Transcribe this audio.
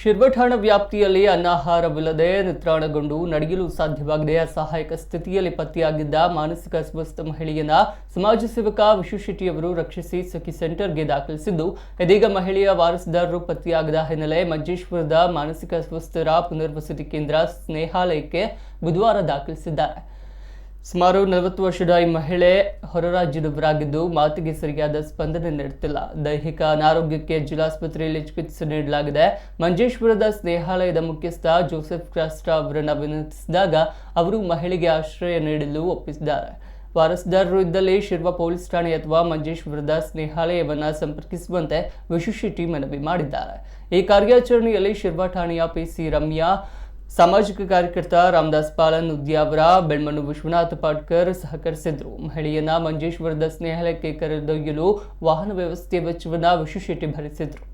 ಶಿರ್ವ ಠಾಣಾ ವ್ಯಾಪ್ತಿಯಲ್ಲಿ ಅನ್ನಾಹಾರವಿಲ್ಲದೆ ನಿತ್ರಾಣಗೊಂಡು ನಡೆಯಲು ಸಾಧ್ಯವಾಗದೆ ಅಸಹಾಯಕ ಸ್ಥಿತಿಯಲ್ಲಿ ಪತ್ತೆಯಾಗಿದ್ದ ಮಾನಸಿಕ ಅಸ್ವಸ್ಥ ಮಹಿಳೆಯನ್ನ ಸಮಾಜ ಸೇವಕ ವಿಶು ಶೆಟ್ಟಿಯವರು ರಕ್ಷಿಸಿ ಸಖಿ ಸೆಂಟರ್ಗೆ ದಾಖಲಿಸಿದ್ದು, ಇದೀಗ ಮಹಿಳೆಯ ವಾರಸುದಾರರು ಪತ್ತೆಯಾಗದ ಹಿನ್ನೆಲೆ ಮಂಜೇಶ್ವರದ ಮಾನಸಿಕ ಅಸ್ವಸ್ಥರ ಪುನರ್ವಸತಿ ಕೇಂದ್ರ ಸ್ನೇಹಾಲಯಕ್ಕೆ ಬುಧವಾರ ದಾಖಲಿಸಿದ್ದಾರೆ. ಸುಮಾರು 40 ವರ್ಷದ ಈ ಮಹಿಳೆ ಹೊರ ರಾಜ್ಯದವರಾಗಿದ್ದು, ಮಾತಿಗೆ ಸರಿಯಾದ ಸ್ಪಂದನೆ ನೀಡುತ್ತಿಲ್ಲ. ದೈಹಿಕ ಅನಾರೋಗ್ಯಕ್ಕೆ ಜಿಲ್ಲಾಸ್ಪತ್ರೆಯಲ್ಲಿ ಚಿಕಿತ್ಸೆ ನೀಡಲಾಗಿದೆ. ಮಂಜೇಶ್ವರದ ಸ್ನೇಹಾಲಯದ ಮುಖ್ಯಸ್ಥ ಜೋಸೆಫ್ ಕ್ರಾಸ್ಟ್ರಾ ಅವರನ್ನು ವಿನಂತಿಸಿದಾಗ ಅವರು ಮಹಿಳೆಗೆ ಆಶ್ರಯ ನೀಡಲು ಒಪ್ಪಿಸಿದ್ದಾರೆ. ವಾರಸುದಾರರು ಇದ್ದಲ್ಲಿ ಶಿರ್ವ ಪೊಲೀಸ್ ಠಾಣೆ ಅಥವಾ ಮಂಜೇಶ್ವರದ ಸ್ನೇಹಾಲಯವನ್ನು ಸಂಪರ್ಕಿಸುವಂತೆ ವಿಶು ಶೆಟ್ಟಿ ಮನವಿ ಮಾಡಿದ್ದಾರೆ. ಈ ಕಾರ್ಯಾಚರಣೆಯಲ್ಲಿ ಶಿರ್ವ ಠಾಣೆಯ ಪಿಸಿ ರಮ್ಯಾ, ಸಾಮಾಜಿಕ ಕಾರ್ಯಕರ್ತ ರಾಮದಾಸ್ ಪಾಲನ್ ಉದ್ಯಾವರ, ಬೆಳ್ಮಣ್ಣು ವಿಶ್ವನಾಥ ಪಾಟ್ಕರ್ ಸಹಕರಿಸಿದರು. ಮಹಿಳೆಯನ್ನ ಮಂಜೇಶ್ವರದ ಸ್ನೇಹಾಲಯಕ್ಕೆ ಕರೆದೊಯ್ಯಲು ವಾಹನ ವ್ಯವಸ್ಥೆಯ ವೆಚ್ಚವನ್ನು ವಿಶು ಶೆಟ್ಟಿ ಭರಿಸಿದರು.